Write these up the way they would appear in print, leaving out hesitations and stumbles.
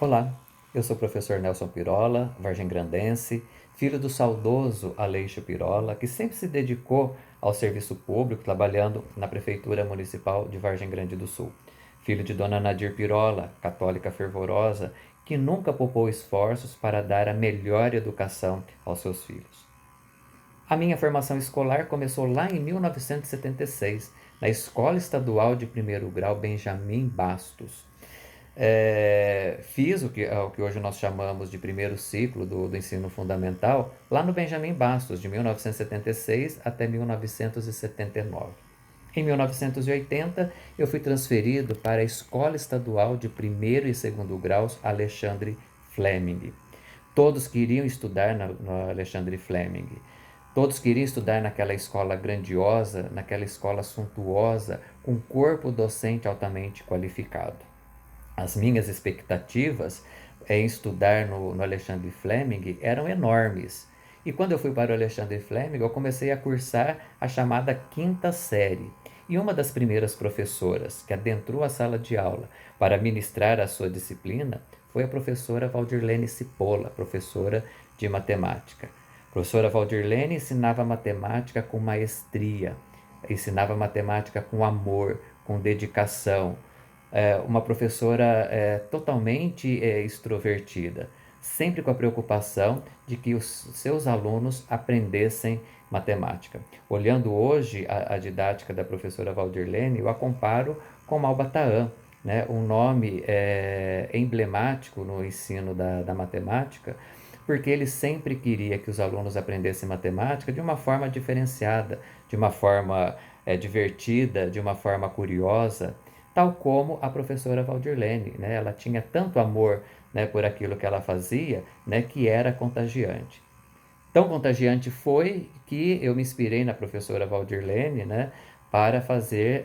Olá, eu sou o professor Nelson Pirola, vargem-grandense, filho do saudoso Aleixo Pirola, que sempre se dedicou ao serviço público, trabalhando na Prefeitura Municipal de Vargem Grande do Sul. Filho de Dona Nadir Pirola, católica fervorosa, que nunca poupou esforços para dar a melhor educação aos seus filhos. A minha formação escolar começou lá em 1976, na Escola Estadual de Primeiro Grau Benjamin Bastos. Fiz o que hoje nós chamamos de primeiro ciclo do ensino fundamental lá no Benjamin Bastos, de 1976 até 1979. Em 1980, eu fui transferido para a Escola Estadual de Primeiro e Segundo Graus Alexandre Fleming. Todos queriam estudar no Alexandre Fleming. Todos queriam estudar naquela escola grandiosa, naquela escola suntuosa, com corpo docente altamente qualificado. As minhas expectativas em estudar no Alexandre Fleming eram enormes. E quando eu fui para o Alexandre Fleming, eu comecei a cursar a chamada quinta série. E uma das primeiras professoras que adentrou a sala de aula para ministrar a sua disciplina foi a professora Valdirlene Cipolla, professora de matemática. A professora Valdirlene ensinava matemática com maestria, ensinava matemática com amor, com dedicação, uma professora totalmente extrovertida, sempre com a preocupação de que os seus alunos aprendessem matemática. Olhando hoje a didática da professora Valdirlene, eu a comparo com Malba-Tahan, né? Um nome emblemático no ensino da matemática, porque ele sempre queria que os alunos aprendessem matemática de uma forma diferenciada, de uma forma divertida, de uma forma curiosa, tal como a professora Valdirlene, né? Ela tinha tanto amor, né, por aquilo que ela fazia, né, que era contagiante. Tão contagiante foi que eu me inspirei na professora Valdirlene, né, para fazer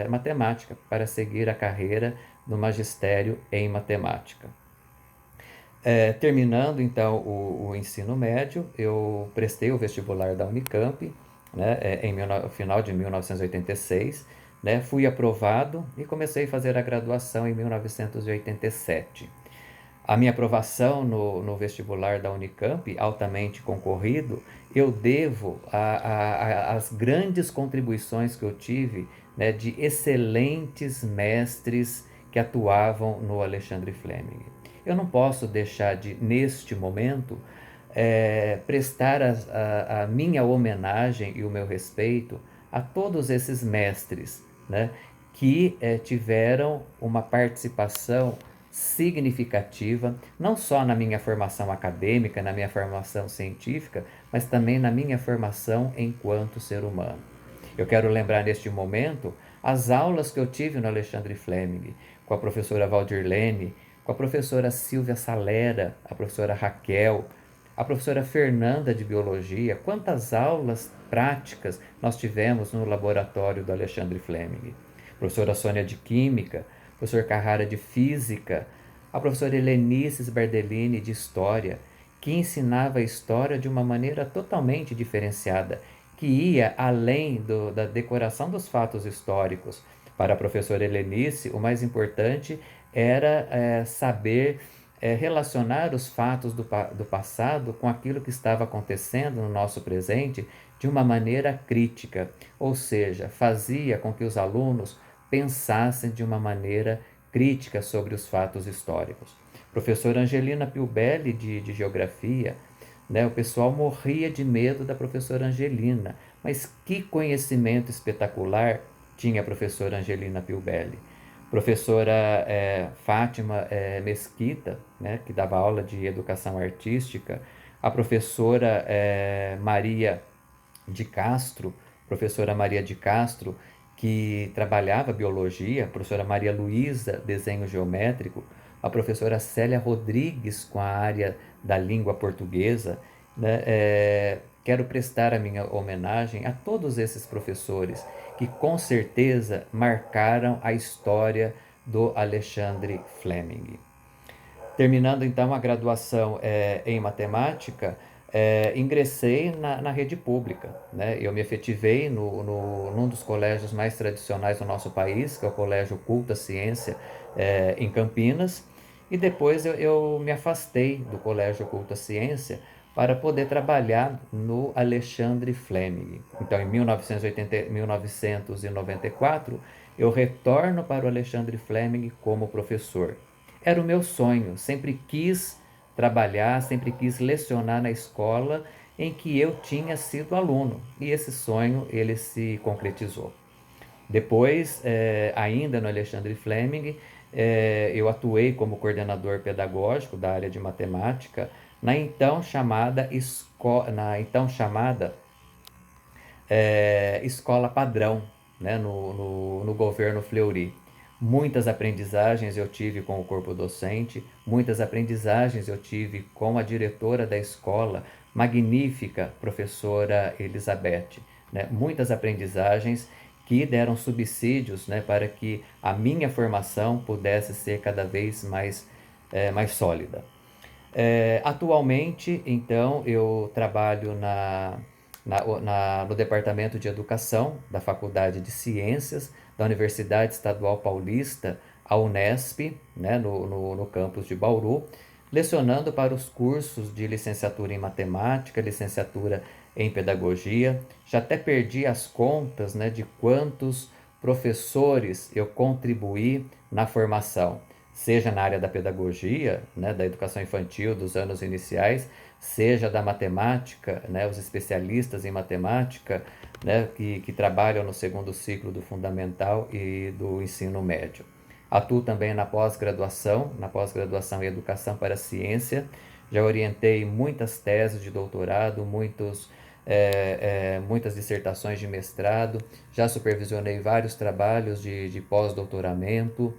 matemática, para seguir a carreira no magistério em matemática. Terminando então o ensino médio, eu prestei o vestibular da Unicamp, né, no final de 1986, né, fui aprovado e comecei a fazer a graduação em 1987. A minha aprovação no vestibular da Unicamp, altamente concorrido, eu devo às grandes contribuições que eu tive, né, de excelentes mestres que atuavam no Alexandre Fleming. Eu não posso deixar de, neste momento, prestar a minha homenagem e o meu respeito a todos esses mestres, né, que tiveram uma participação significativa, não só na minha formação acadêmica, na minha formação científica, mas também na minha formação enquanto ser humano. Eu quero lembrar neste momento as aulas que eu tive no Alexandre Fleming, com a professora Valdirlene, com a professora Silvia Salera, a professora Raquel, a professora Fernanda de Biologia. Quantas aulas práticas nós tivemos no laboratório do Alexandre Fleming. A professora Sônia de Química, o professor Carrara de Física, a professora Helenice Bardellini de História, que ensinava a história de uma maneira totalmente diferenciada, que ia além da decoração dos fatos históricos. Para a professora Helenice, o mais importante era saber relacionar os fatos do passado com aquilo que estava acontecendo no nosso presente de uma maneira crítica, ou seja, fazia com que os alunos pensassem de uma maneira crítica sobre os fatos históricos. Professora Angelina Piubelli, de Geografia, né, o pessoal morria de medo da professora Angelina, mas que conhecimento espetacular tinha a professora Angelina Piubelli. Professora Fátima Mesquita, né, que dava aula de educação artística, a professora Maria de Castro, professora Maria de Castro, que trabalhava biologia, a professora Maria Luísa, desenho geométrico, a professora Célia Rodrigues, com a área da língua portuguesa, né? Quero prestar a minha homenagem a todos esses professores que com certeza marcaram a história do Alexandre Fleming. Terminando então a graduação em matemática, ingressei na rede pública, né? Eu me efetivei num dos colégios mais tradicionais do nosso país, que é o Colégio Culta Ciência, em Campinas, E depois eu me afastei do Colégio Oculta Ciência para poder trabalhar no Alexandre Fleming. Então, em 1994, eu retorno para o Alexandre Fleming como professor. Era o meu sonho, sempre quis trabalhar, sempre quis lecionar na escola em que eu tinha sido aluno. E esse sonho, ele se concretizou. Depois, ainda no Alexandre Fleming, eu atuei como coordenador pedagógico da área de matemática na então chamada, escola padrão, né, no governo Fleury. Muitas aprendizagens eu tive com o corpo docente, muitas aprendizagens eu tive com a diretora da escola, magnífica professora Elizabeth. Né? Muitas aprendizagens que deram subsídios, né, para que a minha formação pudesse ser cada vez mais sólida. Atualmente, então, eu trabalho no Departamento de Educação da Faculdade de Ciências da Universidade Estadual Paulista, a Unesp, né, no campus de Bauru, lecionando para os cursos de licenciatura em matemática, licenciatura em pedagogia. Já até perdi as contas, né, de quantos professores eu contribuí na formação, seja na área da pedagogia, né, da educação infantil, dos anos iniciais, seja da matemática, né, os especialistas em matemática, né, que trabalham no segundo ciclo do fundamental e do ensino médio. Atuo também na pós-graduação em Educação para a Ciência. Já orientei muitas teses de doutorado, muitas dissertações de mestrado, já supervisionei vários trabalhos de pós-doutoramento.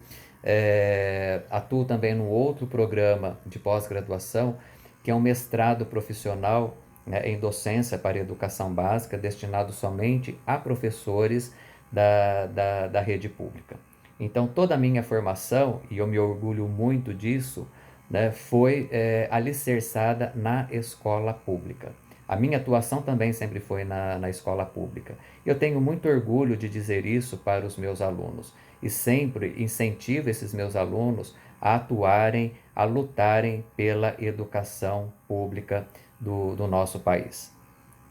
Atuo também no outro programa de pós-graduação, que é um mestrado profissional, né, em docência para educação básica, destinado somente a professores da rede pública. Então, toda a minha formação, e eu me orgulho muito disso, né, foi alicerçada na escola pública. A minha atuação também sempre foi na escola pública. Eu tenho muito orgulho de dizer isso para os meus alunos e sempre incentivo esses meus alunos a atuarem, a lutarem pela educação pública do nosso país.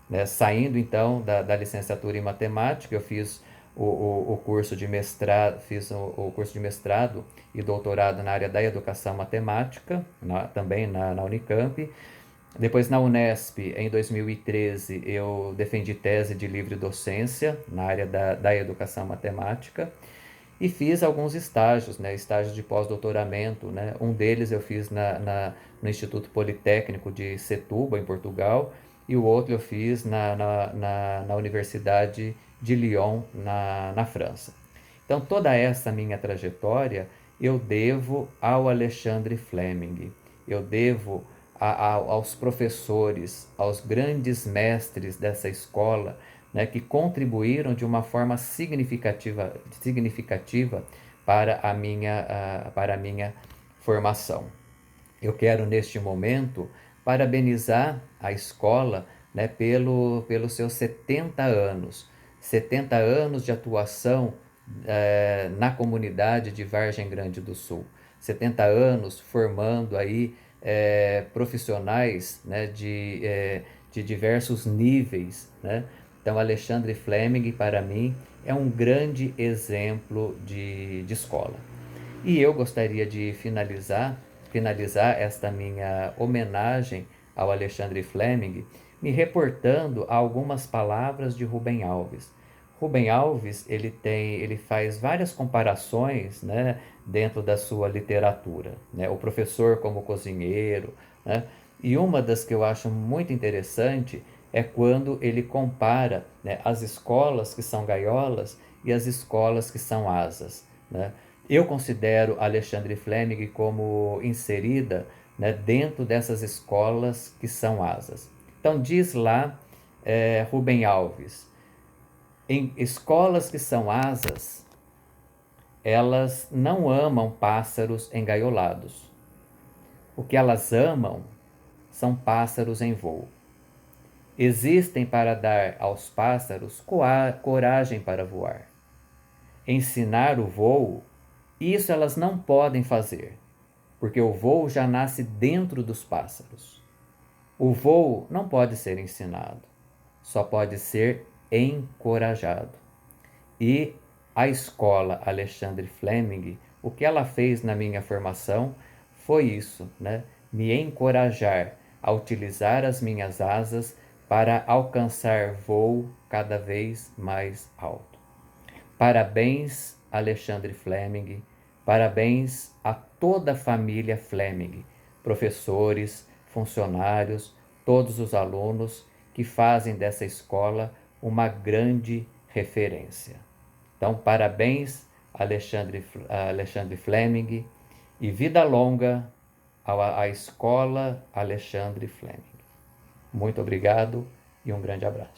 Né? Saindo então da licenciatura em matemática, eu fiz o curso de mestrado, o curso de mestrado e doutorado na área da educação matemática, também na Unicamp. Depois, na Unesp, em 2013, eu defendi tese de livre docência na área da educação matemática e fiz alguns estágios, né, estágios de pós-doutoramento. Né? Um deles eu fiz no Instituto Politécnico de Setúbal, em Portugal, e o outro eu fiz na Universidade de Lyon, na França. Então, toda essa minha trajetória eu devo ao Alexandre Fleming, eu devo aos professores, aos grandes mestres dessa escola, né, que contribuíram de uma forma significativa para a minha formação. Eu quero, neste momento, parabenizar a escola, né, pelos seus 70 anos de atuação na comunidade de Vargem Grande do Sul. 70 anos formando aí profissionais, né, de diversos níveis, né? Então, Alexandre Fleming, para mim, é um grande exemplo de escola. E eu gostaria de finalizar esta minha homenagem ao Alexandre Fleming, me reportando a algumas palavras de Rubem Alves. Rubem Alves, ele faz várias comparações, né, dentro da sua literatura, né, o professor como cozinheiro, né, e uma das que eu acho muito interessante é quando ele compara, né, as escolas que são gaiolas e as escolas que são asas, né. Eu considero Alexandre Fleming como inserida, né, dentro dessas escolas que são asas. Então diz lá Rubem Alves, em escolas que são asas, elas não amam pássaros engaiolados. O que elas amam são pássaros em voo. Existem para dar aos pássaros coragem para voar. Ensinar o voo, isso elas não podem fazer. porque o voo já nasce dentro dos pássaros. O voo não pode ser ensinado, só pode ser encorajado. E a escola Alexandre Fleming, o que ela fez na minha formação foi isso, né? Me encorajar a utilizar as minhas asas para alcançar voo cada vez mais alto. Parabéns, Alexandre Fleming, parabéns a toda a família Fleming, professores, funcionários, todos os alunos que fazem dessa escola uma grande referência. Então, parabéns, Alexandre Fleming, e vida longa à Escola Alexandre Fleming. Muito obrigado e um grande abraço.